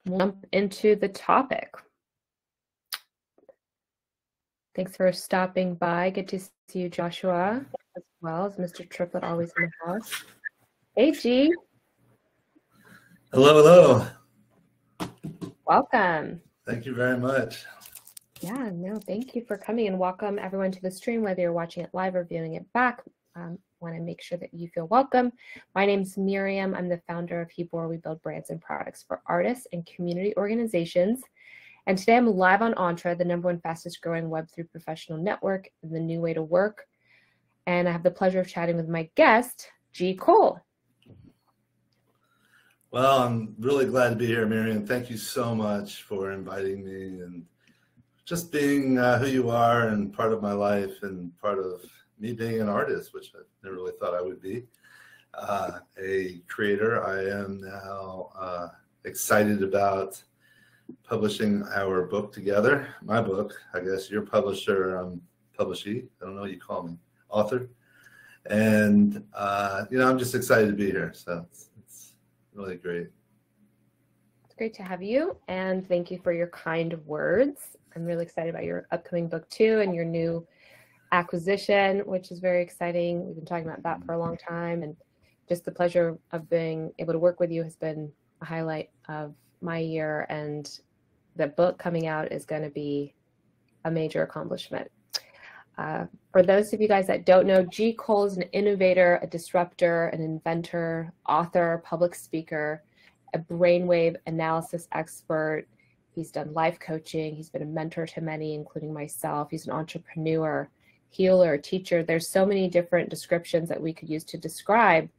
We'll jump into the topic. Thanks for stopping by. Good to see you, Joshua, as well as Mr. Triplet, always in the house. Hey, G. Hello, hello. Welcome. Thank you very much. Yeah, no, thank you for coming, and welcome everyone to the stream, whether you're watching it live or viewing it back. Want to make sure that you feel welcome. My name's Miriam. I'm the founder of Hebor. We build brands and products for artists and community organizations. And today I'm live on Entra, the #1 fastest growing Web3 professional network, and the new way to work. And I have the pleasure of chatting with my guest, G. Cole. Well, I'm really glad to be here, Miriam. Thank you so much for inviting me and just being who you are and part of my life and part of me being an artist, which I never really thought I would be. A creator. I am now excited about publishing our book together. My book, I guess. Your publisher, publishee. I don't know what you call me. Author. And, I'm just excited to be here. So it's really great. It's great to have you. And thank you for your kind words. I'm really excited about your upcoming book too, and your new acquisition, which is very exciting. We've been talking about that for a long time, and just the pleasure of being able to work with you has been a highlight of my year, and the book coming out is going to be a major accomplishment. For those of you guys that don't know, G. Cole is an innovator, a disruptor, an inventor, author, public speaker, a brainwave analysis expert. He's done life coaching. He's been a mentor to many, including myself. He's an entrepreneur, healer, teacher. There's so many different descriptions that we could use to describe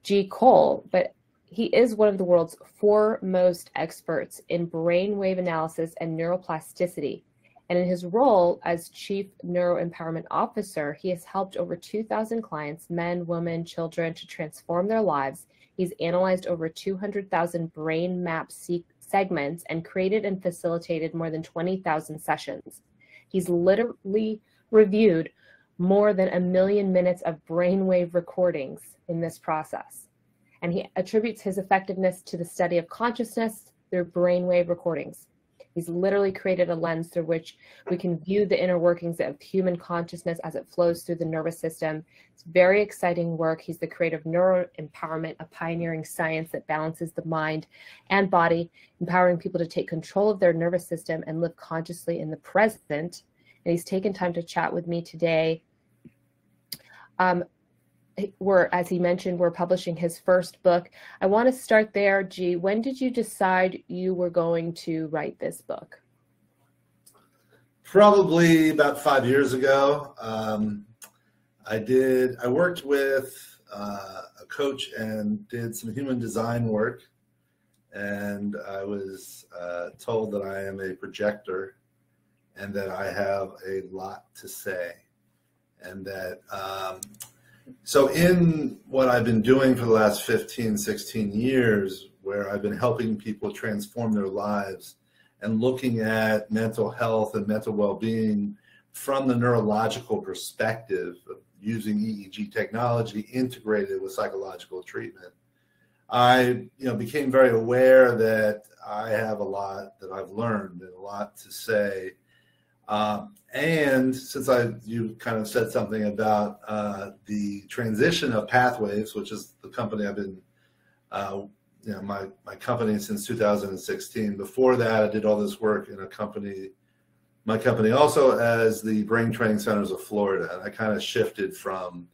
G. Cole, but he is one of the world's foremost experts in brainwave analysis and neuroplasticity. And in his role as Chief NeuroEmpowerment Officer, he has helped over 2,000 clients, men, women, children, to transform their lives. He's analyzed over 200,000 brain map segments and created and facilitated more than 20,000 sessions. He's literally reviewed more than 1 million minutes of brainwave recordings in this process. And he attributes his effectiveness to the study of consciousness through brainwave recordings. He's literally created a lens through which we can view the inner workings of human consciousness as it flows through the nervous system. It's very exciting work. He's the creator of neuroempowerment, a pioneering science that balances the mind and body, empowering people to take control of their nervous system and live consciously in the present. And he's taken time to chat with me today. As he mentioned, we're publishing his first book. I want to start there, G. When did you decide you were going to write this book? Probably about 5 years ago. I worked with a coach and did some human design work. And I was told that I am a projector and that I have a lot to say. And that so in what I've been doing for the last 15, 16 years, where I've been helping people transform their lives and looking at mental health and mental well-being from the neurological perspective of using EEG technology integrated with psychological treatment, I became very aware that I have a lot that I've learned and a lot to say. And since you kind of said something about the transition of Pathwaves, which is the company I've been, my company since 2016. Before that, I did all this work in my company also as the Brain Training Centers of Florida. And I kind of shifted from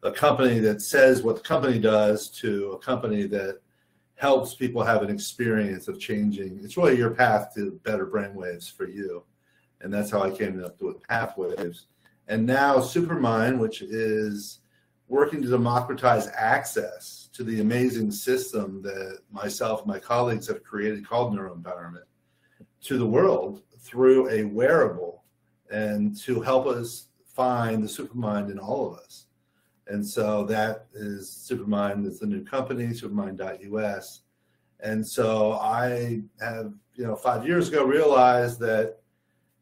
a company that says what the company does to a company that helps people have an experience of changing. It's really your path to better brainwaves for you. And that's how I came up with Pathwaves. And now Supermind, which is working to democratize access to the amazing system that myself and my colleagues have created called neuroempowerment to the world through a wearable, and to help us find the supermind in all of us. And so that is Supermind is the new company, supermind.us. And so I have, 5 years ago realized that,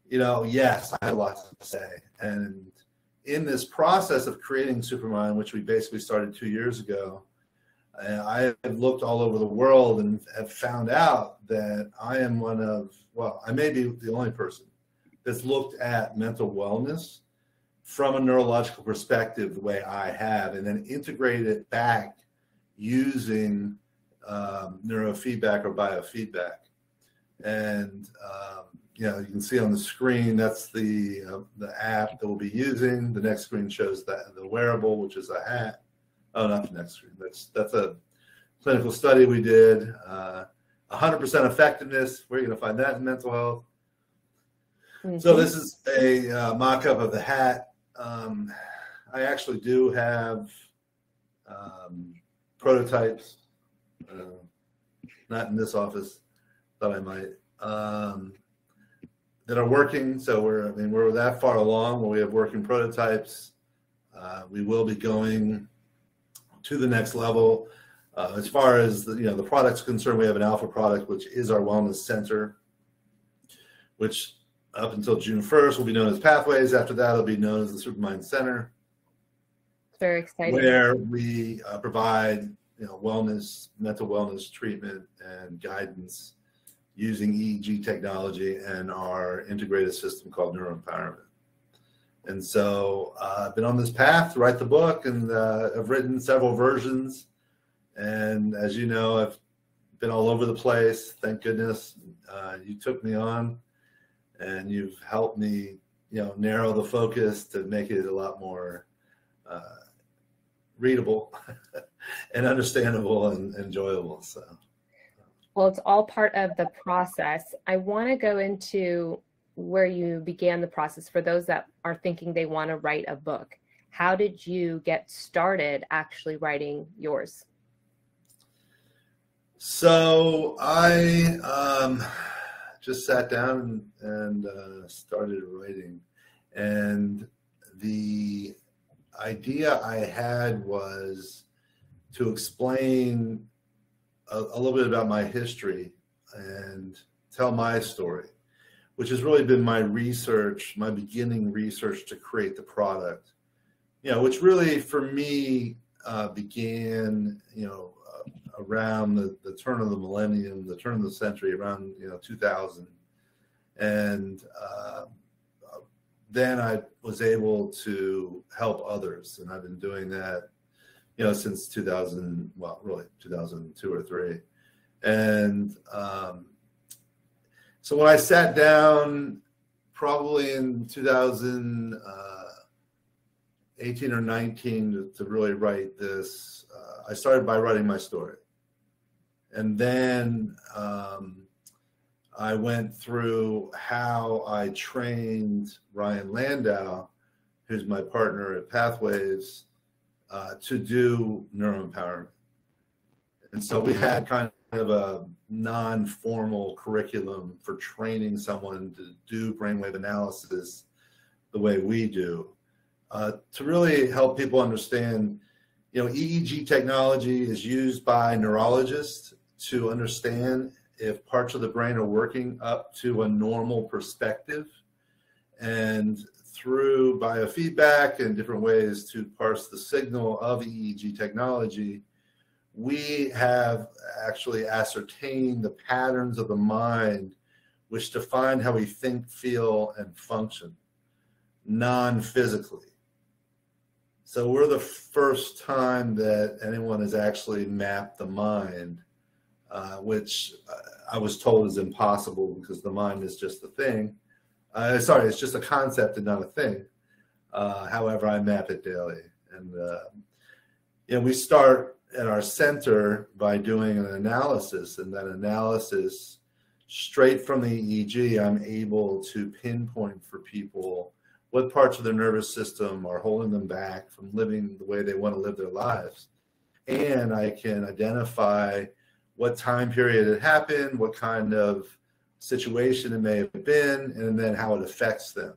yes, I had a lot to say. And in this process of creating Supermind, which we basically started 2 years ago, I have looked all over the world and have found out that I am one of, well, I may be the only person that's looked at mental wellness from a neurological perspective the way I have, and then integrated it back using neurofeedback or biofeedback. And you know, you can see on the screen, that's the app that we'll be using. The next screen shows that the wearable, which is a hat. Oh, not the next screen. That's a clinical study we did. 100% effectiveness. Where are you going to find that in mental health? Mm-hmm. So this is a mock-up of the hat. I actually do have prototypes. Not in this office. Thought I might. That are working. So we're that far along where we have working prototypes. We will be going to the next level. As far as the product's concerned, we have an alpha product, which is our wellness center, which up until June 1st will be known as Pathways. After that, it'll be known as the Supermind Center. Very exciting. Where we provide wellness, mental wellness treatment and guidance using EEG technology and our integrated system called NeuroEmpowerment. And so I've been on this path to write the book, and I've written several versions. And as you know, I've been all over the place. Thank goodness you took me on, and you've helped me, narrow the focus to make it a lot more readable and understandable and enjoyable. So. Well, it's all part of the process. I want to go into where you began the process for those that are thinking they want to write a book. How did you get started actually writing yours? So I just sat down and started writing. And the idea I had was to explain a little bit about my history and tell my story, which has really been my research, my beginning research to create the product, which really for me began, around the turn of the millennium, the turn of the century, around 2000. And then I was able to help others, and I've been doing that since 2000, well, really 2002 or 3. And so when I sat down, probably in 2018 or 19 to really write this, I started by writing my story. And then I went through how I trained Ryan Landau, who's my partner at Pathways, to do neuroempowerment. And so we had kind of a non-formal curriculum for training someone to do brainwave analysis the way we do, to really help people understand, EEG technology is used by neurologists to understand if parts of the brain are working up to a normal perspective, and through biofeedback and different ways to parse the signal of EEG technology, we have actually ascertained the patterns of the mind which define how we think, feel, and function non-physically. So we're the first time that anyone has actually mapped the mind, which I was told is impossible because the mind is just a thing. It's just a concept and not a thing. However, I map it daily. And we start at our center by doing an analysis, and that analysis, straight from the EEG, I'm able to pinpoint for people what parts of their nervous system are holding them back from living the way they want to live their lives. And I can identify what time period it happened, what kind of situation it may have been, and then how it affects them.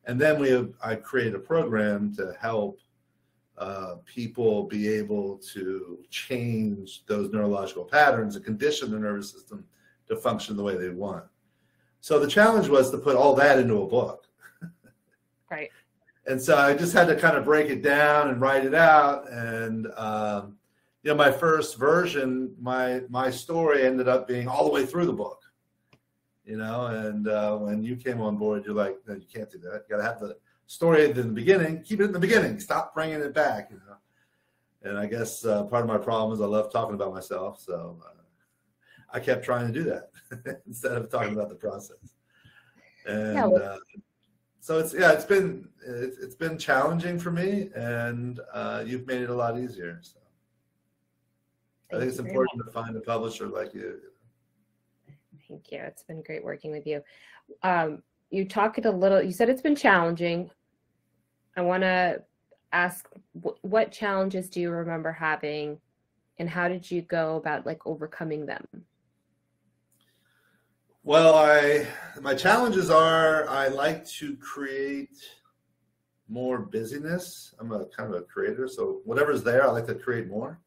And then I created a program to help people be able to change those neurological patterns and condition the nervous system to function the way they want. So the challenge was to put all that into a book. Right. And so I just had to kind of break it down and write it out. And, you know, my first version, my story ended up being all the way through the book, you know, and when you came on board, you're like, no, you can't do that. You got to have the story in the beginning, keep it in the beginning, stop bringing it back, you know. And I guess part of my problem is I love talking about myself, so I kept trying to do that instead of talking about the process. And Yeah, so it's been challenging for me, and you've made it a lot easier. So I think it's important to find a publisher like you. Thank you. It's been great working with you. You talked a little, you said it's been challenging. I want to ask, what challenges do you remember having, and how did you go about like overcoming them? Well, my challenges are I like to create more busyness. I'm a kind of a creator, so whatever's there, I like to create more.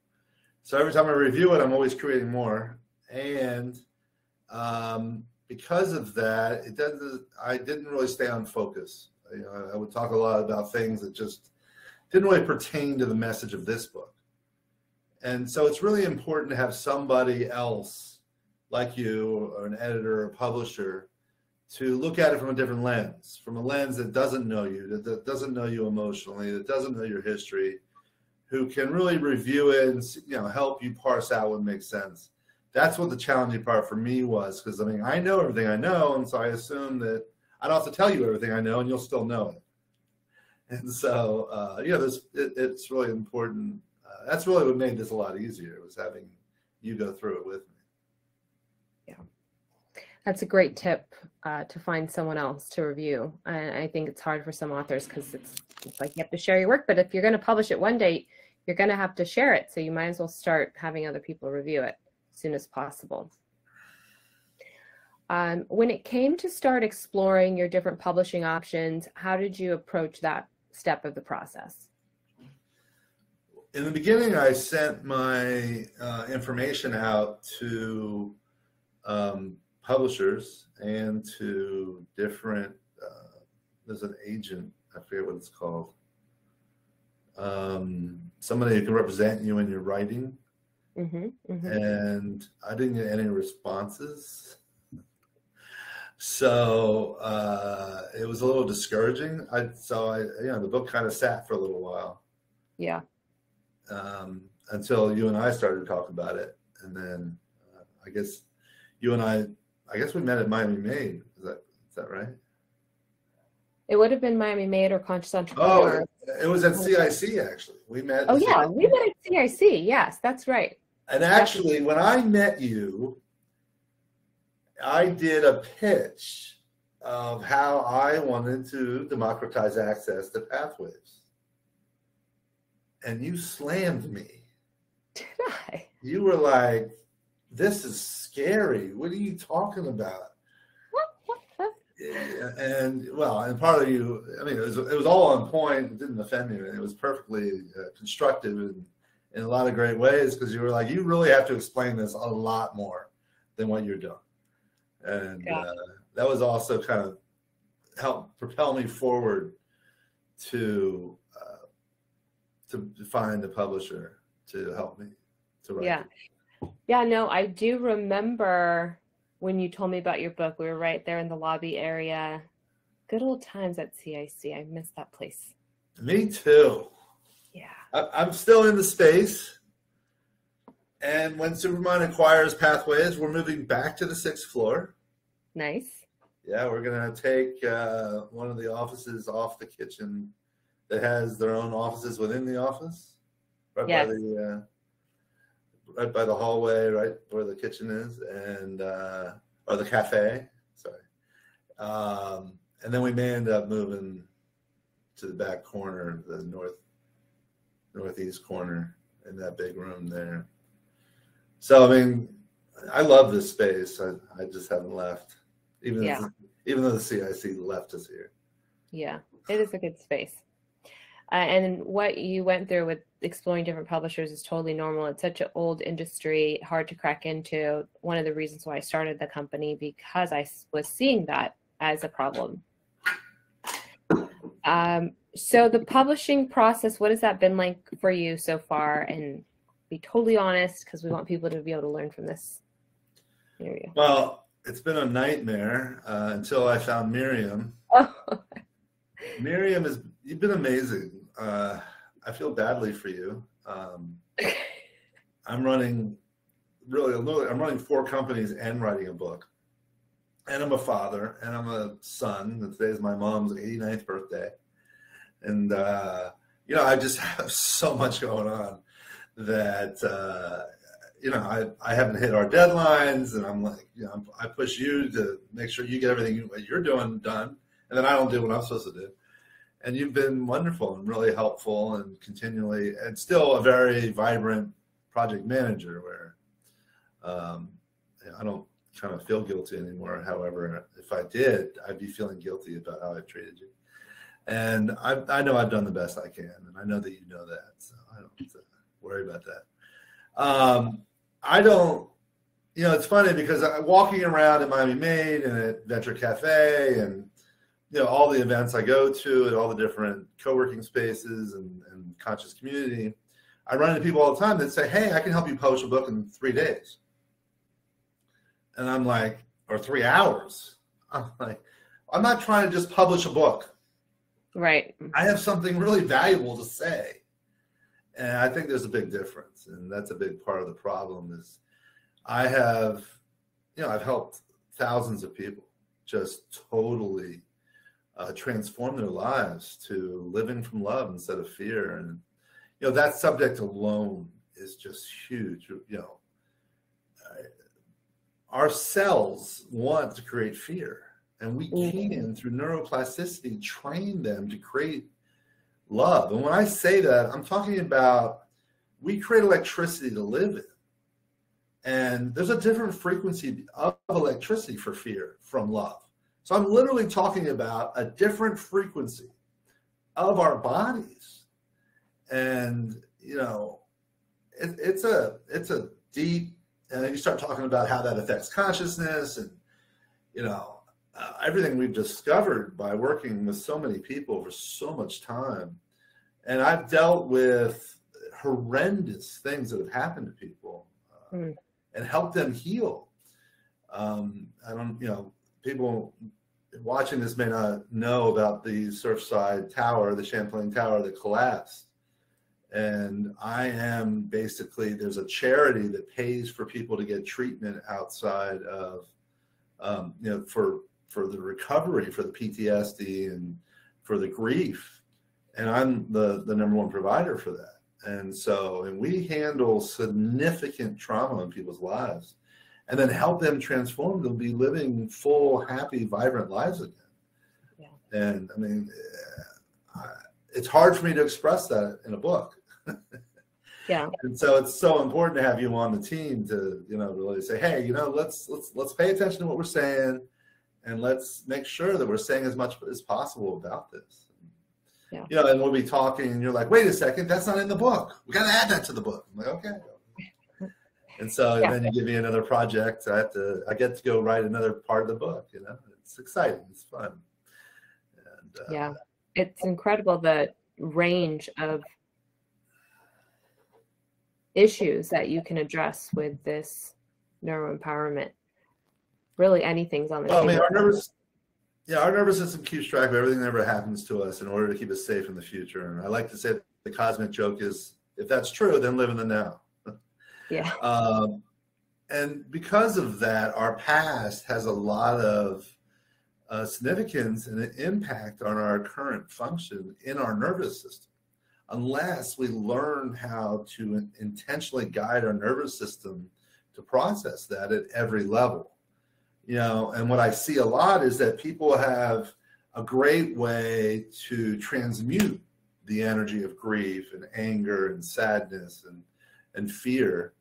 So every time I review it, I'm always creating more. And because of that, I didn't really stay on focus. You know, I would talk a lot about things that just didn't really pertain to the message of this book. And so it's really important to have somebody else like you, or an editor or publisher, to look at it from a different lens, from a lens that doesn't know you, that doesn't know you emotionally, that doesn't know your history, who can really review it and, you know, help you parse out what makes sense. That's what the challenging part for me was, because I mean, I know everything I know, and so I assume that I don't have to tell you everything I know, and you'll still know it. And so, you know, it's really important. That's really what made this a lot easier, was having you go through it with me. Yeah, that's a great tip, to find someone else to review. And I think it's hard for some authors because it's like you have to share your work, but if you're going to publish it one day, you're going to have to share it. So you might as well start having other people review it as soon as possible. When it came to start exploring your different publishing options, how did you approach that step of the process? In the beginning, I sent my information out to publishers and to different, there's an agent, I forget what it's called, somebody who can represent you in your writing. And I didn't get any responses. So it was a little discouraging. The book kind of sat for a little while. Yeah. Until you and I started to talk about it, and then I guess we met at Miami Made. Is that right? It would have been Miami Made or Conscious Entrepreneur. Oh, it was at CIC actually. We met. Oh yeah, we met at CIC. Yes, that's right. And actually, when I met you, I did a pitch of how I wanted to democratize access to pathways. And you slammed me. Did I? You were like, this is scary. What are you talking about? And part of you, I mean, it was all on point. It didn't offend me. It was perfectly constructive in a lot of great ways, because you were like, you really have to explain this a lot more than what you're doing. And that was also kind of helped propel me forward to find a publisher to help me to write. Yeah, no, I do remember when you told me about your book. We were right there in the lobby area. Good old times at CIC. I miss that place. Me too. Yeah. I'm still in the space. And when Supermind acquires Pathways, we're moving back to the 6th floor. Nice. Yeah, we're going to take one of the offices off the kitchen that has their own offices within the office, right by the hallway, right where the kitchen is, and or the cafe. Sorry. And then we may end up moving to the back corner, the northeast corner, in that big room there. So I mean, I love this space. I just haven't left, even though the CIC left us here. Yeah, it is a good space. And what you went through with exploring different publishers is totally normal. It's such an old industry, hard to crack into. One of the reasons why I started the company, because I was seeing that as a problem. So the publishing process, what has that been like for you so far? And be totally honest, because we want people to be able to learn from this interview. Well, it's been a nightmare until I found Miriam. Oh. Miriam, you've been amazing. I feel badly for you. I'm running 4 companies and writing a book. And I'm a father, and I'm a son. Today is my mom's 89th birthday. And, I just have so much going on that, I haven't hit our deadlines. And I'm like, I push you to make sure you get everything you're doing done. And then I don't do what I'm supposed to do. And you've been wonderful and really helpful and continually, and still a very vibrant project manager where I don't kind of feel guilty anymore. However, if I did, I'd be feeling guilty about how I've treated you. And I know I've done the best I can, and I know that you know that, so I don't have to worry about that. I don't, it's funny because I'm walking around at Miami-Made and at Venture Cafe and, all the events I go to at all the different co-working spaces and conscious community, I run into people all the time that say, hey, I can help you publish a book in 3 days. And I'm like, or 3 hours. I'm like, I'm not trying to just publish a book. Right. I have something really valuable to say. And I think there's a big difference. And that's a big part of the problem is I have, I've helped thousands of people just totally transform their lives to living from love instead of fear. And, that subject alone is just huge. Our cells want to create fear, and we can, through neuroplasticity, train them to create love. And when I say that, I'm talking about we create electricity to live in. And there's a different frequency of electricity for fear from love. So I'm literally talking about a different frequency of our bodies. And, it's a deep, and then you start talking about how that affects consciousness and, everything we've discovered by working with so many people for so much time. And I've dealt with horrendous things that have happened to people and helped them heal. People watching this may not know about the Surfside Tower, the Champlain Tower that collapsed. And I am basically, there's a charity that pays for people to get treatment outside of, for the recovery, for the PTSD and for the grief. And I'm the number one provider for that. And we handle significant trauma in people's lives and then help them transform. They'll be living full, happy, vibrant lives again. Yeah. And I mean, it's hard for me to express that in a book. Yeah. And so it's so important to have you on the team to, really say, hey, let's pay attention to what we're saying and let's make sure that we're saying as much as possible about this. Yeah. And we'll be talking and you're like, wait a second, that's not in the book. We got to add that to the book. I'm like, okay. And so then you give me another project. I get to go write another part of the book, It's exciting. It's fun. And, it's incredible the range of issues that you can address with this neuroempowerment. Really anything's on the table. I mean, our nervous system keeps track of everything that ever happens to us in order to keep us safe in the future. And I like to say the cosmic joke is, if that's true, then live in the now. Yeah. And because of that, our past has a lot of significance and an impact on our current function in our nervous system, unless we learn how to intentionally guide our nervous system to process that at every level. And what I see a lot is that people have a great way to transmute the energy of grief and anger and sadness and fear.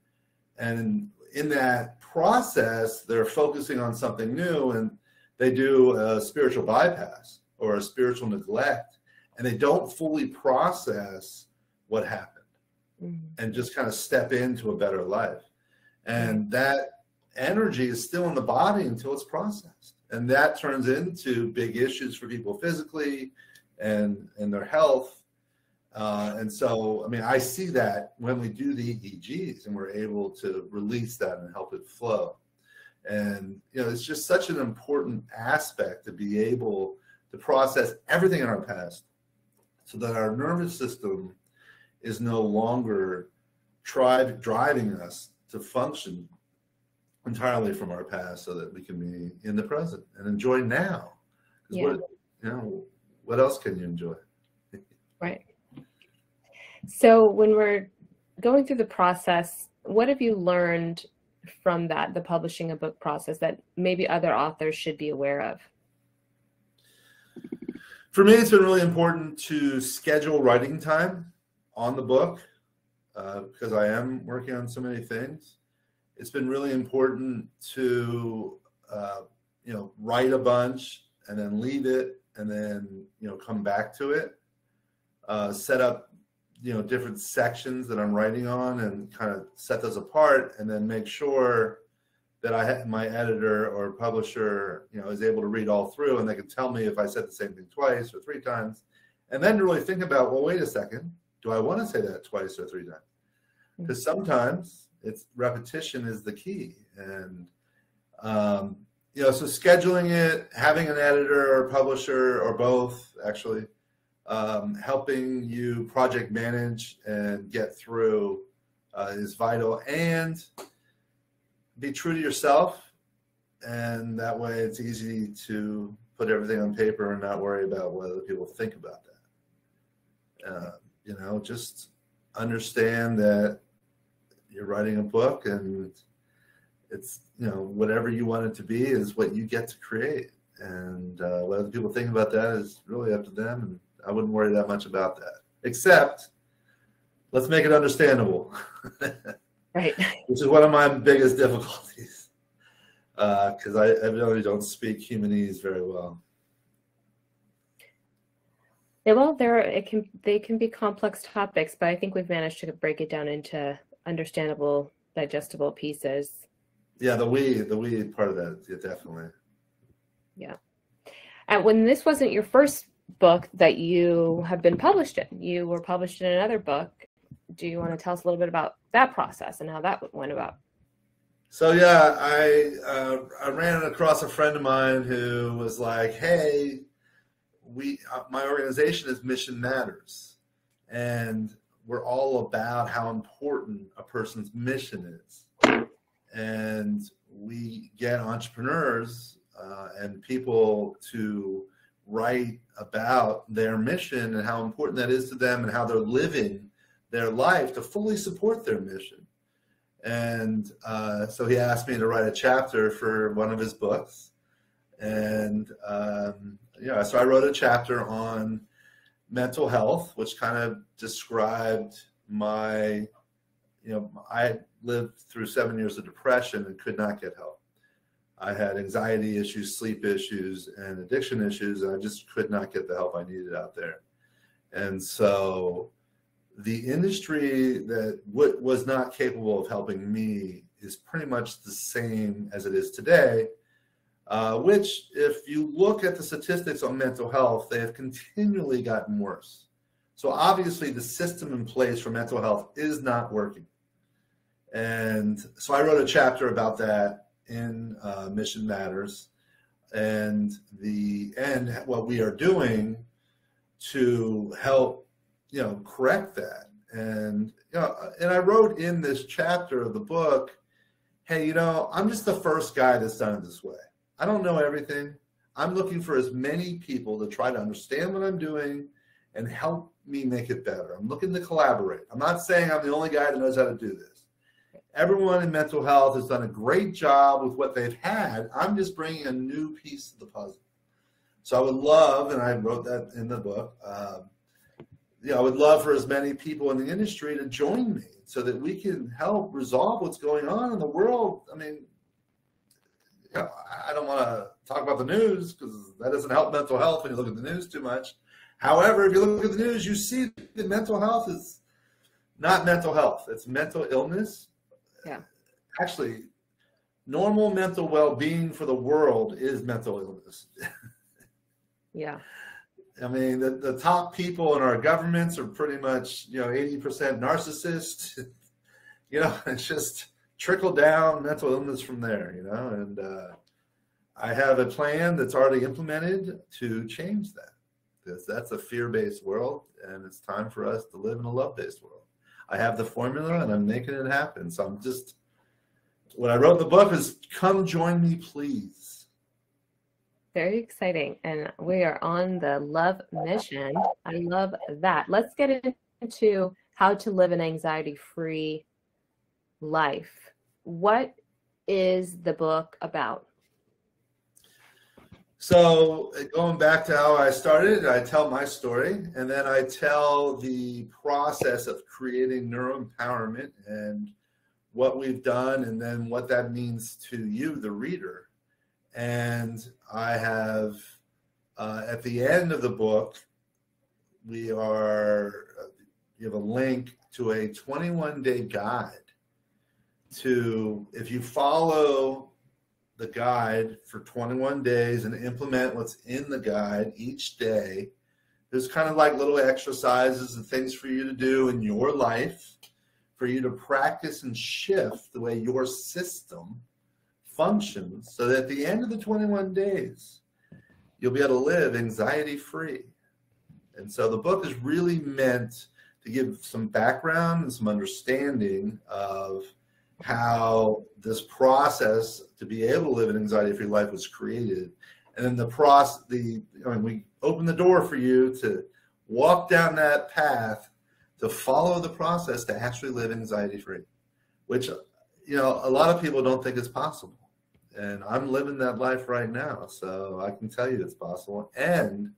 And in that process, they're focusing on something new and they do a spiritual bypass or a spiritual neglect, and they don't fully process what happened and just kind of step into a better life. And that energy is still in the body until it's processed. And that turns into big issues for people physically and their health. And so, I mean, I see that when we do the EEGs and we're able to release that and help it flow. And, it's just such an important aspect to be able to process everything in our past so that our nervous system is no longer driving us to function entirely from our past so that we can be in the present and enjoy now. Yeah. What else can you enjoy? Right. So when we're going through the process, what have you learned from the publishing a book process that maybe other authors should be aware of? For me, it's been really important to schedule writing time on the book because I am working on so many things. It's been really important to, write a bunch and then leave it and then, come back to it, set up, different sections that I'm writing on and kind of set those apart and then make sure that my editor or publisher, is able to read all through and they can tell me if I said the same thing twice or 3 times. And then really think about, well, wait a second, do I want to say that twice or 3 times? Because sometimes repetition is the key. And, so scheduling it, having an editor or publisher or both actually, helping you project manage and get through is vital, and be true to yourself. And that way it's easy to put everything on paper and not worry about what other people think about that. Just understand that you're writing a book and it's, whatever you want it to be is what you get to create. And what other people think about that is really up to them. And I wouldn't worry that much about that, except let's make it understandable. Right. Which is one of my biggest difficulties because I really don't speak humanese very well. Yeah, well, they can be complex topics, but I think we've managed to break it down into understandable, digestible pieces. Yeah, the we part of that, yeah, definitely. Yeah. And when this wasn't your first book that you have been published in, you were published in another book. Do you want to tell us a little bit about that process and how that went about? So yeah, I ran across a friend of mine who was like, "Hey, my organization is Mission Matters, and we're all about how important a person's mission is, and we get entrepreneurs and people to write about their mission and how important that is to them and how they're living their life to fully support their mission." And so he asked me to write a chapter for one of his books. And so I wrote a chapter on mental health, which kind of described I lived through 7 years of depression and could not get help. I had anxiety issues, sleep issues, and addiction issues, and I just could not get the help I needed out there. And so the industry that was not capable of helping me is pretty much the same as it is today, which, if you look at the statistics on mental health, they have continually gotten worse. So obviously the system in place for mental health is not working. And so I wrote a chapter about that in Mission Matters, and what we are doing to help correct that. And I wrote in this chapter of the book, hey, I'm just the first guy that's done it this way. I don't know everything. I'm looking for as many people to try to understand what I'm doing and help me make it better. I'm looking to collaborate. I'm not saying I'm the only guy that knows how to do this. Everyone in mental health has done a great job with what they've had. I'm just bringing a new piece to the puzzle. So I would love, and I wrote that in the book, I would love for as many people in the industry to join me so that we can help resolve what's going on in the world. I mean, I don't want to talk about the news because that doesn't help mental health when you look at the news too much. However, if you look at the news, you see that mental health is not mental health. It's mental illness. Yeah. Actually, normal mental well-being for the world is mental illness. Yeah. I mean, the top people in our governments are pretty much, 80% narcissists. It's just trickle down mental illness from there, and I have a plan that's already implemented to change that, because that's a fear-based world, and it's time for us to live in a love-based world. I have the formula, and I'm making it happen. So what I wrote in the book is, come join me, please. Very exciting. And we are on the love mission. I love that. Let's get into how to live an anxiety-free life. What is the book about? So going back to how I started, I tell my story, and then I tell the process of creating neuroempowerment and what we've done, and then what that means to you, the reader. And I have, at the end of the book, you have a link to a 21-day guide to, if you follow the guide for 21 days and implement what's in the guide each day, there's kind of like little exercises and things for you to do in your life, for you to practice and shift the way your system functions, so that at the end of the 21 days, you'll be able to live anxiety-free. And so the book is really meant to give some background and some understanding of how this process to be able to live an anxiety-free life was created. And then we open the door for you to walk down that path, to follow the process to actually live anxiety-free, which, a lot of people don't think is possible. And I'm living that life right now, so I can tell you it's possible. And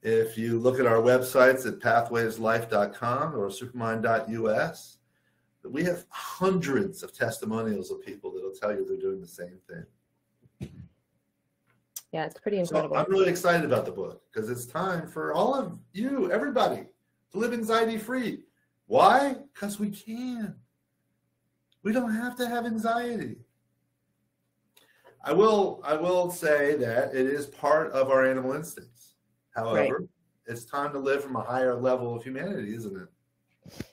if you look at our websites at pathwayslife.com or supermind.us, we have hundreds of testimonials of people that will tell you they're doing the same thing. Yeah, it's pretty incredible. So I'm really excited about the book, because it's time for all of you, everybody, to live anxiety-free. Why? Because we can. We don't have to have anxiety. I will say that it is part of our animal instincts. However, It's time to live from a higher level of humanity, isn't it?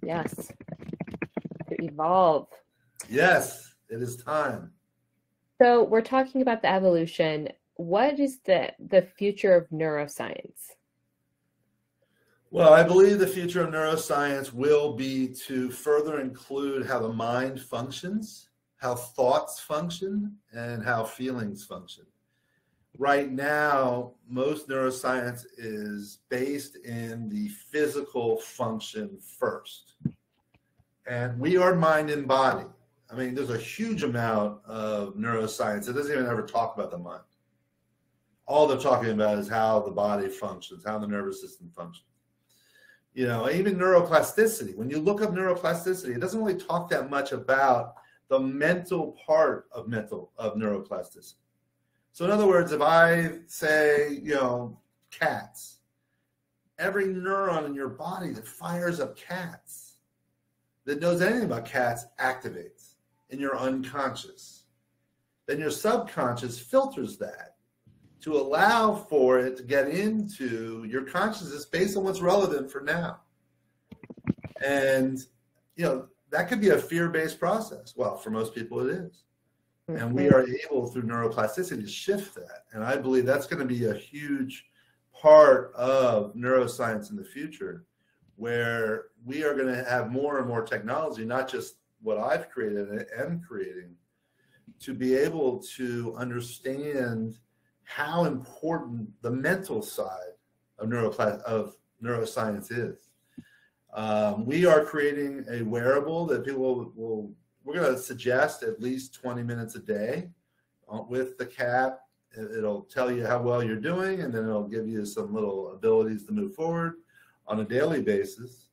Yes. To evolve. Yes, it is time. So we're talking about the evolution. What is the future of neuroscience? Well, I believe the future of neuroscience will be to further include how the mind functions, how thoughts function, and how feelings function. Right now, most neuroscience is based in the physical function first. And we are mind and body. I mean, there's a huge amount of neuroscience. It doesn't even ever talk about the mind. All they're talking about is how the body functions, how the nervous system functions. Even neuroplasticity. When you look up neuroplasticity, it doesn't really talk that much about the mental part of neuroplasticity. So in other words, if I say, cats, every neuron in your body that fires up cats, that knows anything about cats, activates in your unconscious. Then your subconscious filters that to allow for it to get into your consciousness based on what's relevant for now. And, that could be a fear-based process. Well, for most people it is. And we are able, through neuroplasticity, to shift that. And I believe that's going to be a huge part of neuroscience in the future, where we are going to have more and more technology, not just what I've created and am creating, to be able to understand how important the mental side of neuroscience is. We are creating a wearable that we're going to suggest at least 20 minutes a day with the cap. It'll tell you how well you're doing, and then it'll give you some little abilities to move forward on a daily basis.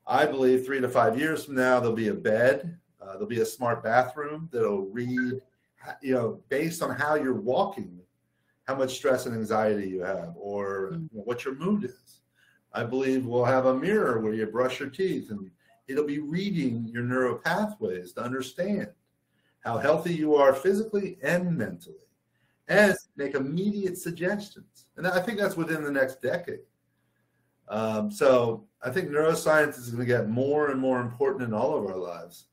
I believe 3 to 5 years from now, there'll be a bed, there'll be a smart bathroom that'll read, based on how you're walking, how much stress and anxiety you have, or what your mood is. I believe we'll have a mirror where you brush your teeth, and it'll be reading your neural pathways to understand how healthy you are physically and mentally. and make immediate suggestions. And I think that's within the next decade. So I think neuroscience is going to get more and more important in all of our lives.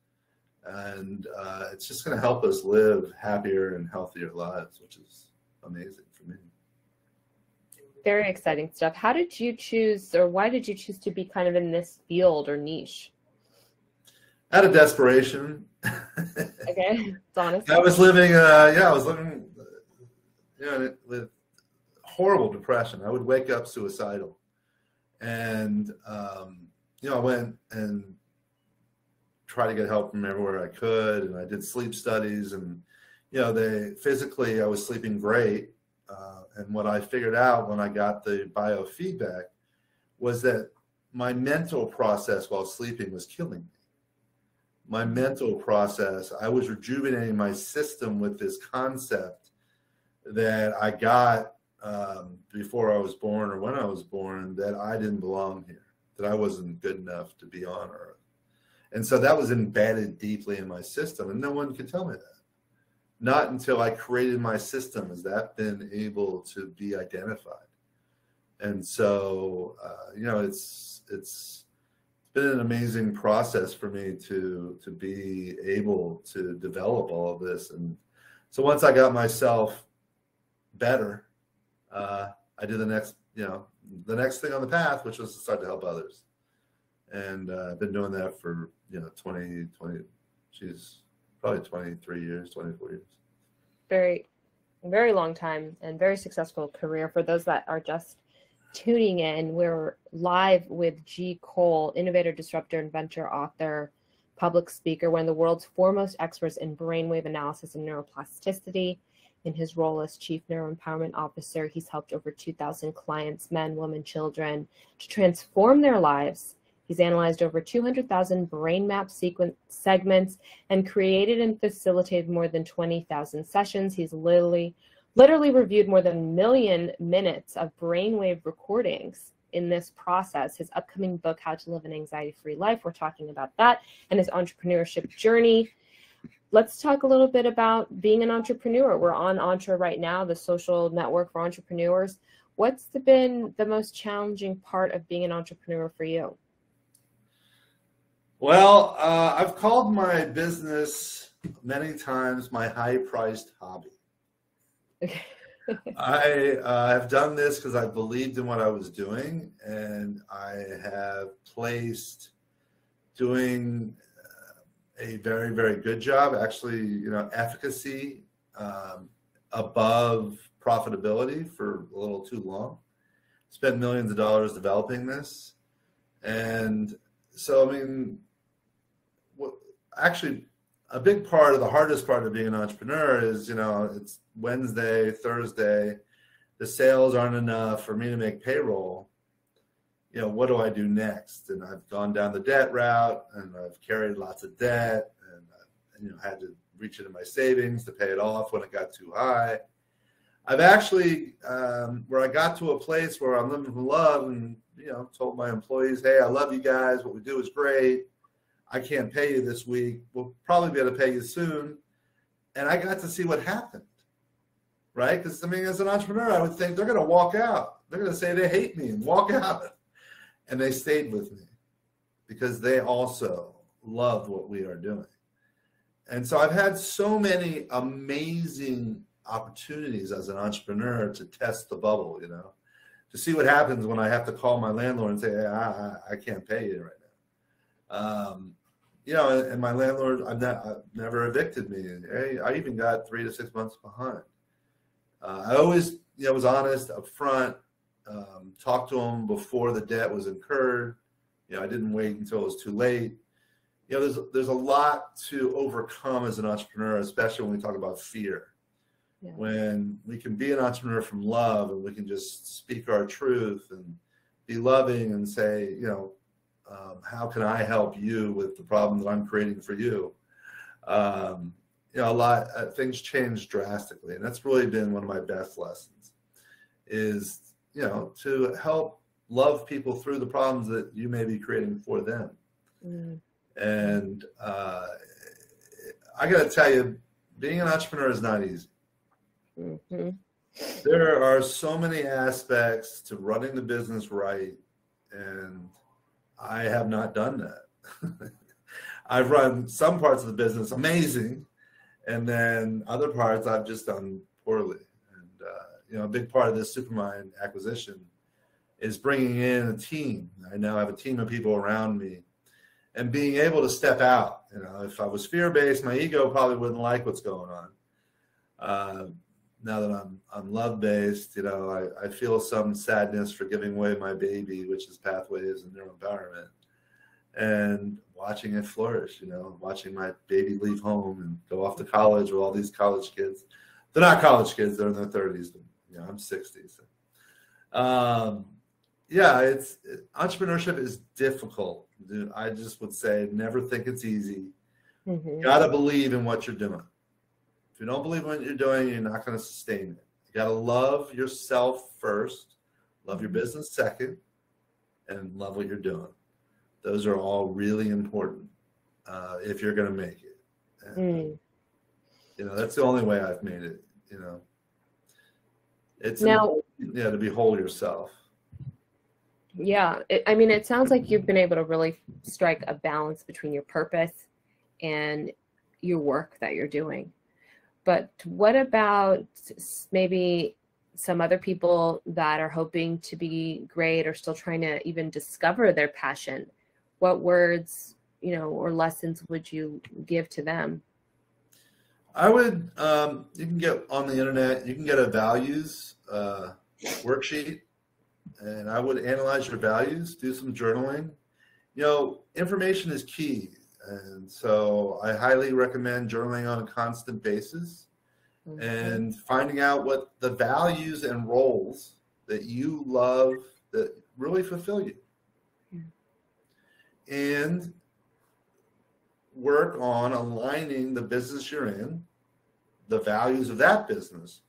And it's just going to help us live happier and healthier lives, which is amazing for me. Very exciting stuff. How did you choose, or why did you choose to be kind of in this field or niche? Out of desperation. Okay, it's honest. I was living, with horrible depression. I would wake up suicidal. And, I went and tried to get help from everywhere I could. And I did sleep studies, and, physically I was sleeping great. And what I figured out when I got the biofeedback was that my mental process while sleeping was killing me. My mental process, I was rejuvenating my system with this concept that I got before I was born, or when I was born, that I didn't belong here, that I wasn't good enough to be on Earth. And so that was embedded deeply in my system, and no one could tell me that. Not until I created my system has that been able to be identified. And so, it's been an amazing process for me to be able to develop all of this. And so once I got myself better, I did the next thing on the path, which was to start to help others. And I've been doing that for, 23 years, 24 years. Very, very long time and very successful career. For those that are just tuning in, we're live with G. Cole, innovator, disruptor, inventor, author, public speaker, one of the world's foremost experts in brainwave analysis and neuroplasticity. In his role as Chief NeuroEmpowerment Officer, he's helped over 2,000 clients, men, women, children, to transform their lives. He's analyzed over 200,000 brain map sequence segments and created and facilitated more than 20,000 sessions. He's literally reviewed more than 1 million minutes of brainwave recordings in this process. His upcoming book, How to Live an Anxiety-Free Life, we're talking about that, and his entrepreneurship journey. Let's talk a little bit about being an entrepreneur. We're on Entre right now, the social network for entrepreneurs. What's been the most challenging part of being an entrepreneur for you? Well, I've called my business many times my high-priced hobby. Okay. I have done this because I believed in what I was doing, and I have placed doing a very, very good job, actually, efficacy above profitability for a little too long. Spent millions of dollars developing this. And so, actually, a big part of the hardest part of being an entrepreneur is, it's Wednesday, Thursday, the sales aren't enough for me to make payroll. What do I do next? And I've gone down the debt route, and I've carried lots of debt, and had to reach into my savings to pay it off when it got too high. I've actually, where I got to a place where I'm living from love, and told my employees, hey, I love you guys. What we do is great. I can't pay you this week. We'll probably be able to pay you soon. And I got to see what happened, right? Because, as an entrepreneur, I would think they're going to walk out. They're going to say they hate me and walk out. And they stayed with me because they also love what we are doing. And so I've had so many amazing opportunities as an entrepreneur to test the bubble, to see what happens when I have to call my landlord and say, hey, I can't pay you right now. And my landlord, I've never evicted me. Hey, I even got 3 to 6 months behind. I always, was honest up front, talked to him before the debt was incurred. I didn't wait until it was too late. There's a lot to overcome as an entrepreneur, especially when we talk about fear. Yeah. When we can be an entrepreneur from love, and we can just speak our truth and be loving and say, how can I help you with the problem that I'm creating for you? Things change drastically, and that's really been one of my best lessons. Is to help love people through the problems that you may be creating for them. Mm. And I got to tell you, being an entrepreneur is not easy. Mm-hmm. There are so many aspects to running the business right, and I have not done that. I've run some parts of the business amazing, and then other parts I've just done poorly. And a big part of this Supermind acquisition is bringing in a team. I now have a team of people around me, and being able to step out. If I was fear-based, my ego probably wouldn't like what's going on. Now that I'm love-based, I feel some sadness for giving away my baby, which is pathways and neuroempowerment, and watching it flourish. Watching my baby leave home and go off to college with all these college kids. They're not college kids; they're in their 30s. But, I'm 60. So. Entrepreneurship is difficult. I just would say never think it's easy. Mm-hmm. You got to believe in what you're doing. If you don't believe in what you're doing, you're not going to sustain it. You got to love yourself first, love your business second, and love what you're doing. Those are all really important if you're going to make it. And, that's the only way I've made it. It's to behold yourself. Yeah, it sounds like you've been able to really strike a balance between your purpose and your work that you're doing. But what about maybe some other people that are hoping to be great or still trying to even discover their passion? What words, or lessons would you give to them? I would, you can get on the internet, you can get a values worksheet, and I would analyze your values, do some journaling. Information is key. And so I highly recommend journaling on a constant basis and finding out what the values and roles that you love that really fulfill you. And work on aligning the business you're in, the values of that business,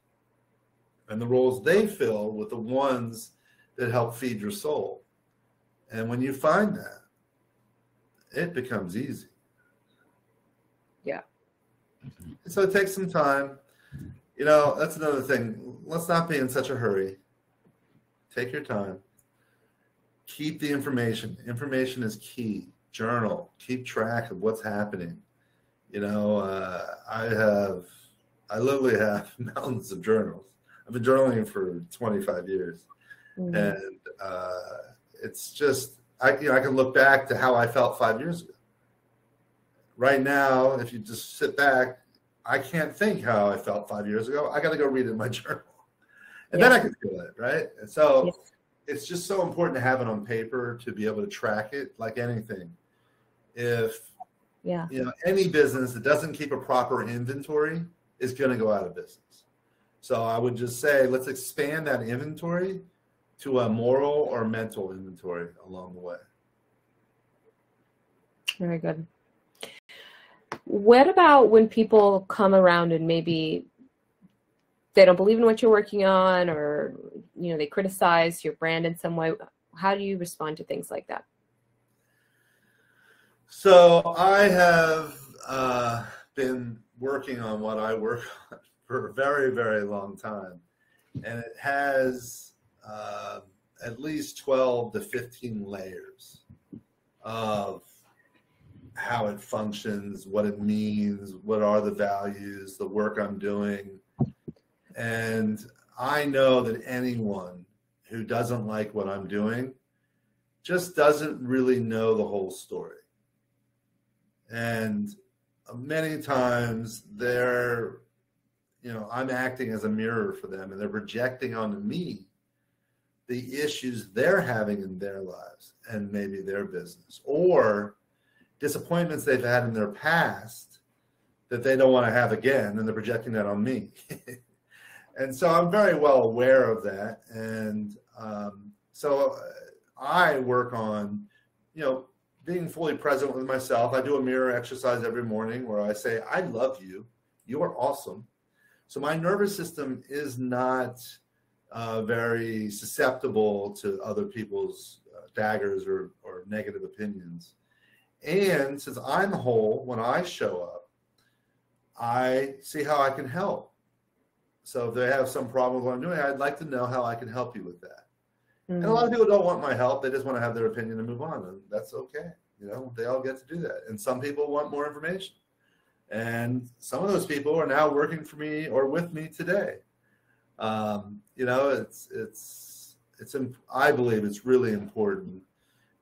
and the roles they fill with the ones that help feed your soul. And when you find that, it becomes easy. Yeah. So it takes some time. That's another thing. Let's not be in such a hurry. Take your time. Keep the information. Information is key. Journal. Keep track of what's happening. I literally have mountains of journals. I've been journaling for 25 years. Mm-hmm. And it's just, I can look back to how I felt 5 years ago. Right now, if you just sit back, I can't think how I felt 5 years ago. I got to go read it in my journal. And then I can feel it, right? And so it's just so important to have it on paper to be able to track it like anything. If any business that doesn't keep a proper inventory is going to go out of business. So I would just say, let's expand that inventory to a moral or mental inventory along the way. Very good. What about when people come around and maybe they don't believe in what you're working on, or they criticize your brand in some way? How do you respond to things like that? So I have been working on what I work on for a very, very long time, and it has at least 12 to 15 layers of how it functions, what it means, what are the values, the work I'm doing. And I know that anyone who doesn't like what I'm doing just doesn't really know the whole story. And many times I'm acting as a mirror for them, and they're projecting onto me the issues they're having in their lives and maybe their business, or disappointments they've had in their past that they don't want to have again, and they're projecting that on me. And so I'm very well aware of that. And so I work on, being fully present with myself. I do a mirror exercise every morning where I say, I love you. You are awesome. So my nervous system is not very susceptible to other people's daggers or negative opinions. And since I'm whole, when I show up, I see how I can help. So if they have some problem with what I'm doing, I'd like to know how I can help you with that. Mm-hmm. And a lot of people don't want my help. They just want to have their opinion and move on. And that's okay. You know, they all get to do that. And some people want more information. And some of those people are now working for me or with me today. You know, I believe it's really important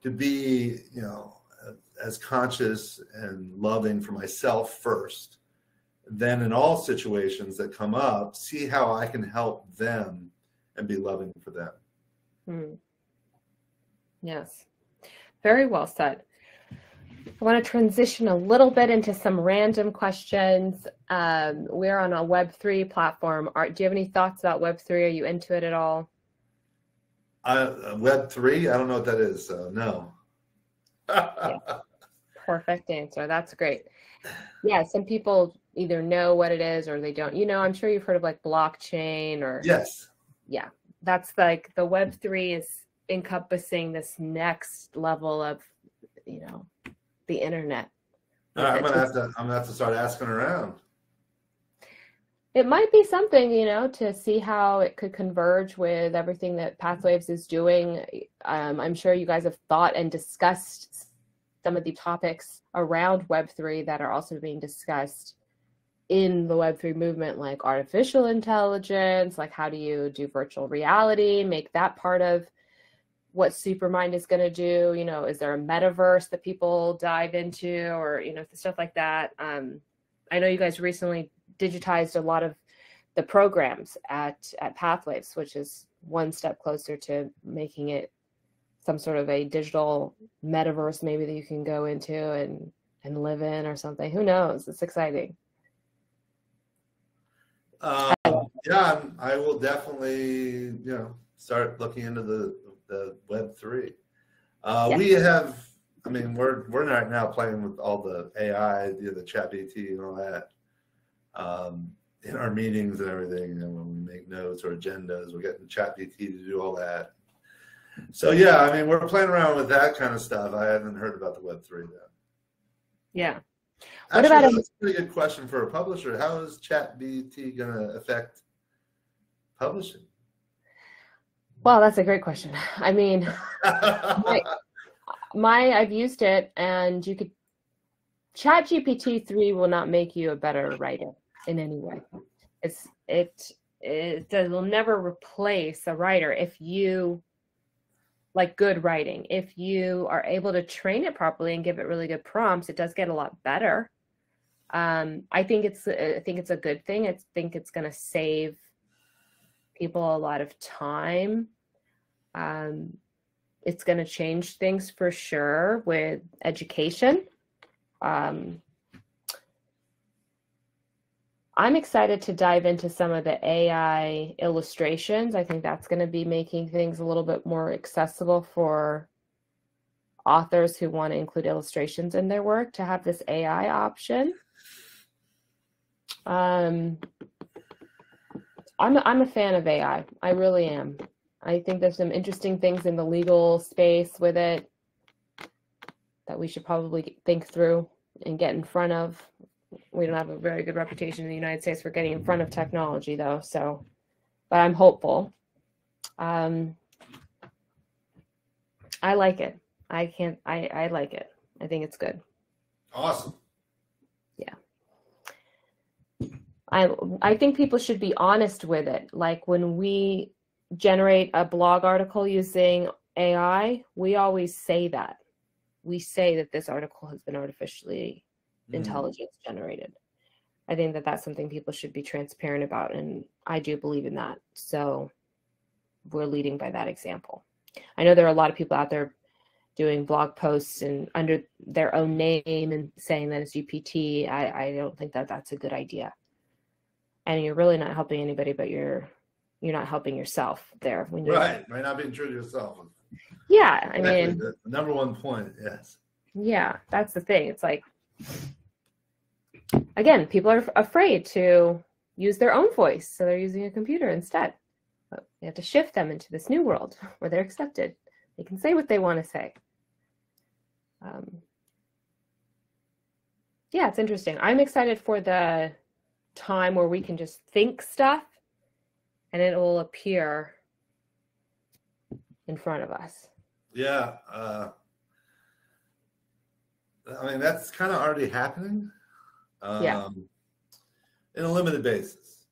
to be, you know, as conscious and loving for myself first. Then in all situations that come up, see how I can help them and be loving for them. Yes, very well said. I want to transition a little bit into some random questions. We're on a Web3 platform. Do you have any thoughts about Web3? Are you into it at all? Web3? I don't know what that is, so no. Yeah. Perfect answer. That's great. Yeah, some people either know what it is or they don't. You know, I'm sure you've heard of like blockchain or... Yes. Yeah, that's like the Web3 is encompassing this next level of, you know, the internet. I'm gonna have to start asking around. It might be something, you know, to see how it could converge with everything that Pathwaves is doing. I'm sure you guys have thought and discussed some of the topics around Web3 that are also being discussed in the Web3 movement, like artificial intelligence, like how do you do virtual reality, make that part of what Supermind is going to do. You know, is there a metaverse that people dive into, or, you know, stuff like that. I know you guys recently digitized a lot of the programs at Pathwaves, which is one step closer to making it some sort of a digital metaverse maybe that you can go into and live in or something. Who knows? It's exciting. Yeah, I will definitely, you know, start looking into the Web3. Yeah. We have, I mean, we're right now playing with all the AI, the ChatGPT and all that, in our meetings and everything. You know, when we make notes or agendas, we're getting ChatGPT to do all that. So yeah, I mean, we're playing around with that kind of stuff. I haven't heard about the Web3 yet. Yeah. What about that's a pretty good question for a publisher. How is ChatGPT going to affect publishing? Well, that's a great question. I mean, I've used it, and you could, ChatGPT 3 will not make you a better writer in any way. It will never replace a writer if you like good writing. If you are able to train it properly and give it really good prompts, it does get a lot better. I think it's a good thing. I think it's going to save people a lot of time. It's going to change things for sure with education. I'm excited to dive into some of the AI illustrations. I think that's going to be making things a little bit more accessible for authors who want to include illustrations in their work, to have this AI option. I'm a fan of AI. I really am. I think there's some interesting things in the legal space with it that we should probably think through and get in front of. We don't have a very good reputation in the United States for getting in front of technology, though. So, but I'm hopeful. I like it. I like it. I think it's good. Awesome. Yeah. I think people should be honest with it. Like when we generate a blog article using AI, we always say that. We say that this article has been artificially intelligence generated. I think that that's something people should be transparent about, and I do believe in that. So we're leading by that example. I know there are a lot of people out there doing blog posts and under their own name and saying that it's GPT. I don't think that that's a good idea. And you're really not helping anybody, but you're not helping yourself there. When you're right, might not be true to yourself. Yeah, I mean, the number one point, yes. Yeah, that's the thing. It's like, again, people are afraid to use their own voice, so they're using a computer instead. But we have to shift them into this new world where they're accepted. They can say what they want to say. Yeah, it's interesting. I'm excited for the time where we can just think stuff and it will appear in front of us. Yeah. I mean, that's kind of already happening. In a limited basis.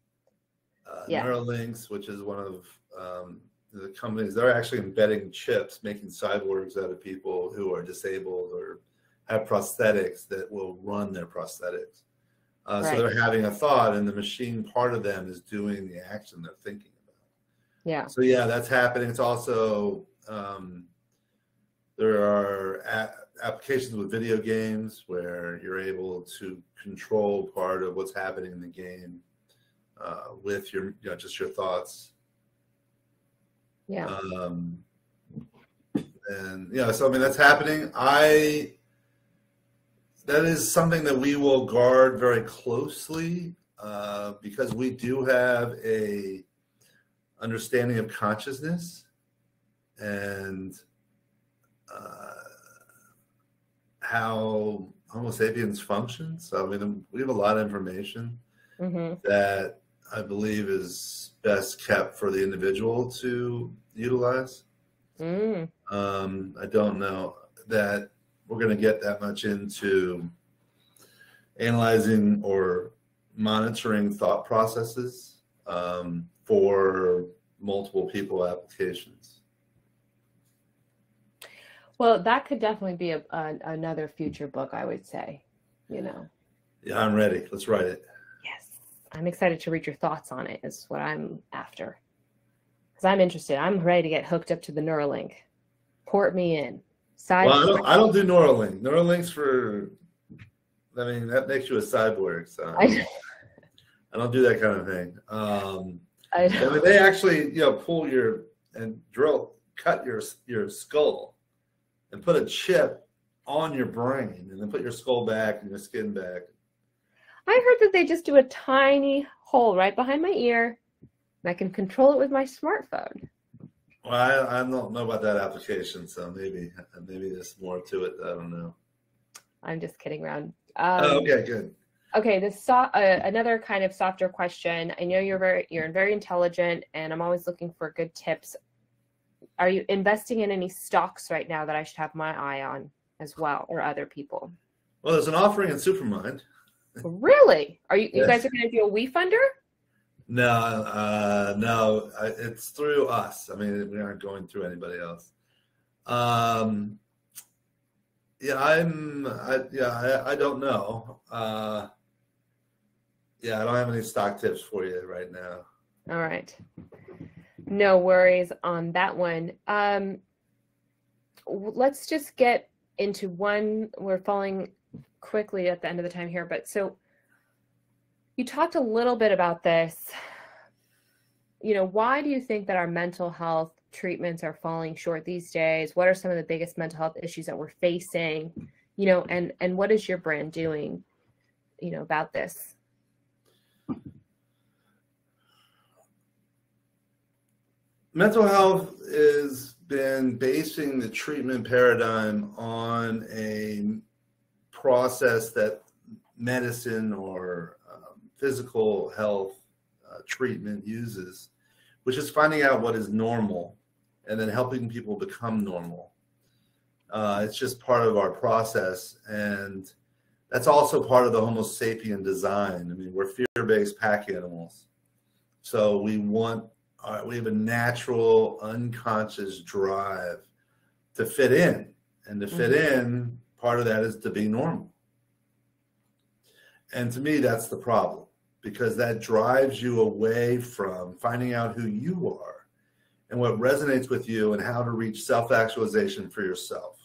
Neuralinks, which is one of the companies, they're actually embedding chips, making cyborgs out of people who are disabled or have prosthetics that will run their prosthetics. So they're having a thought, and the machine part of them is doing the action they're thinking about. Yeah. So yeah, that's happening. It's also there are applications with video games where you're able to control part of what's happening in the game with your, just your thoughts. Yeah. And so I mean, that's happening. That is something that we will guard very closely because we do have a understanding of consciousness and how Homo sapiens functions. So, I mean, we have a lot of information that I believe is best kept for the individual to utilize. I don't know that we're going to get that much into analyzing or monitoring thought processes for multiple people applications. Well, that could definitely be another future book, I would say, Yeah, I'm ready. Let's write it. Yes. I'm excited to read your thoughts on it is what I'm after. Because I'm interested. I'm ready to get hooked up to the Neuralink. Port me in. Well, I don't do Neuralink. Neuralink's that makes you a cyborg. So I don't do that kind of thing. I mean, they actually, pull cut your skull and put a chip on your brain and then put your skull back and your skin back. I heard that they just do a tiny hole right behind my ear and I can control it with my smartphone. Well, I don't know about that application, so maybe there's more to it. I don't know. I'm just kidding around. Okay, good. Okay, another kind of softer question. I know you're very intelligent, and I'm always looking for good tips. Are you investing in any stocks right now that I should have my eye on as well, or other people? Well, there's an offering in Supermind. Really? Are you? Yes. You guys are going to do a WeFunder? No, it's through us. I mean, we aren't going through anybody else. I don't know. I don't have any stock tips for you right now. All right. No worries on that one. Let's just get into one. We're falling quickly at the end of the time here, but so you talked a little bit about this. Why do you think that our mental health treatments are falling short these days? What are some of the biggest mental health issues that we're facing? And what is your brand doing, about this? Mental health has been basing the treatment paradigm on a process that medicine or physical health treatment uses, which is finding out what is normal and then helping people become normal. It's just part of our process, and that's also part of the Homo sapien design. I mean, we're fear-based pack animals, so we have a natural, unconscious drive to fit in, and to fit in, part of that is to be normal. And to me, that's the problem, because that drives you away from finding out who you are and what resonates with you and how to reach self-actualization for yourself.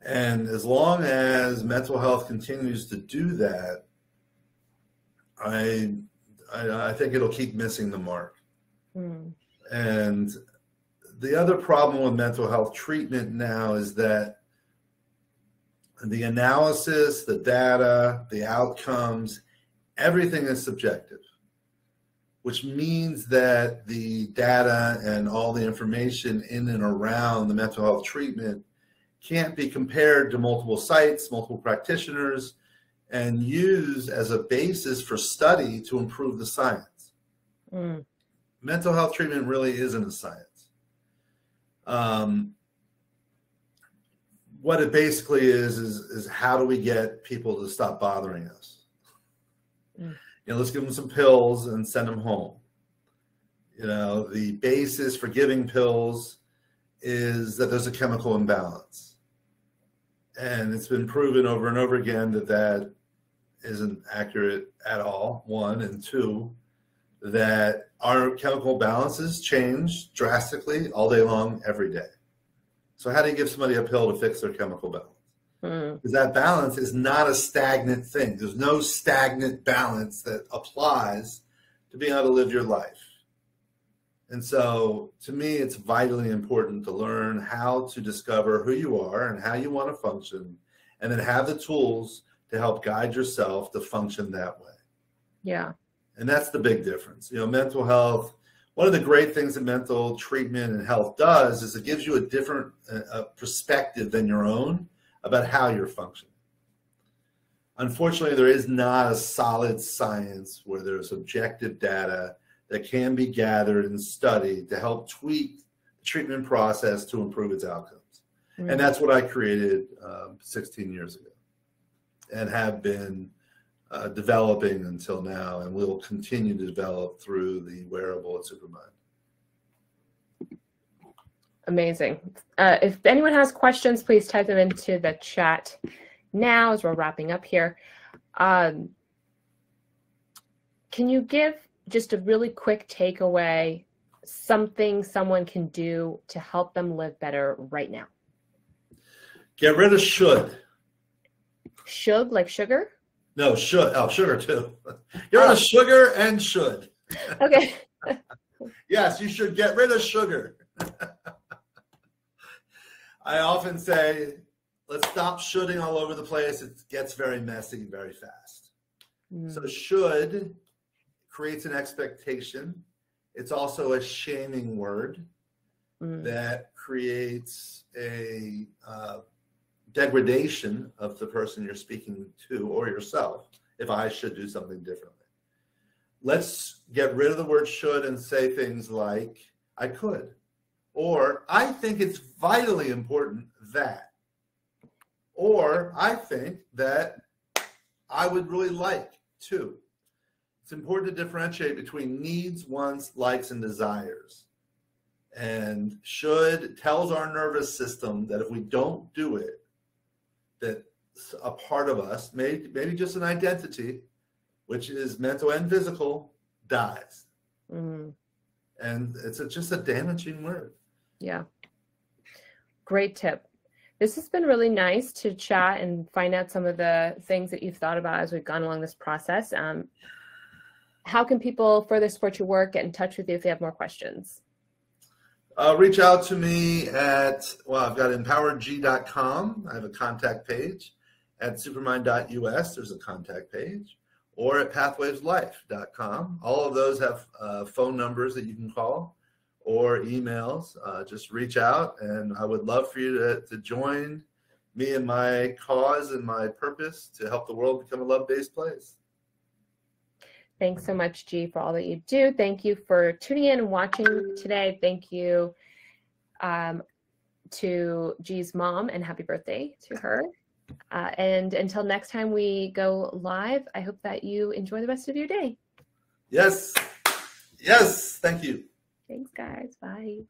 And as long as mental health continues to do that, I think it'll keep missing the mark. And the other problem with mental health treatment now is that the analysis, the data, the outcomes, everything is subjective, which means that the data and all the information in and around the mental health treatment can't be compared to multiple sites, multiple practitioners, and used as a basis for study to improve the science. Mm. Mental health treatment really isn't a science. What it basically is how do we get people to stop bothering us? Mm. Let's give them some pills and send them home. The basis for giving pills is that there's a chemical imbalance. And it's been proven over and over again that that isn't accurate at all, one. And two, that our chemical balances change drastically all day long, every day. So how do you give somebody a pill to fix their chemical balance? Because that balance is not a stagnant thing. There's no stagnant balance that applies to being able to live your life. And so to me, it's vitally important to learn how to discover who you are and how you want to function, and then have the tools to help guide yourself to function that way. Yeah. And that's the big difference. Mental health, one of the great things that mental treatment and health does is it gives you a different perspective than your own about how you're functioning. Unfortunately, there is not a solid science where there's objective data that can be gathered and studied to help tweak the treatment process to improve its outcomes. Mm-hmm. And that's what I created 16 years ago and have been developing until now, and will continue to develop through the wearable at Supermind. Amazing. If anyone has questions, please type them into the chat now as we're wrapping up here. Can you give just a really quick takeaway, something someone can do to help them live better right now? Get rid of should. Should, like sugar? No, should. Oh, sugar too. Get rid of sugar and should. Okay. Yes, you should get rid of sugar. I often say, let's stop shoulding all over the place. It gets very messy very fast. So should creates an expectation. It's also a shaming word that creates a degradation of the person you're speaking to or yourself if I should do something differently. Let's get rid of the word should and say things like, I could, or I think it's vitally important that, or I think that I would really like to. It's important to differentiate between needs, wants, likes, and desires. And should tells our nervous system that if we don't do it, that a part of us, maybe just an identity, which is mental and physical, dies. And it's just a damaging word. Yeah. Great tip. This has been really nice to chat and find out some of the things that you've thought about as we've gone along this process. How can people further support your work, get in touch with you if they have more questions? Reach out to me at, I've got empowerg.com. I have a contact page. At supermind.us, there's a contact page. Or at pathwaveslife.com. All of those have phone numbers that you can call or emails. Just reach out, and I would love for you to join me in my cause and my purpose to help the world become a love-based place. Thanks so much, G, for all that you do. Thank you for tuning in and watching today. Thank you to G's mom, and happy birthday to her. And until next time we go live, I hope that you enjoy the rest of your day. Yes. Yes. Thank you. Thanks, guys. Bye.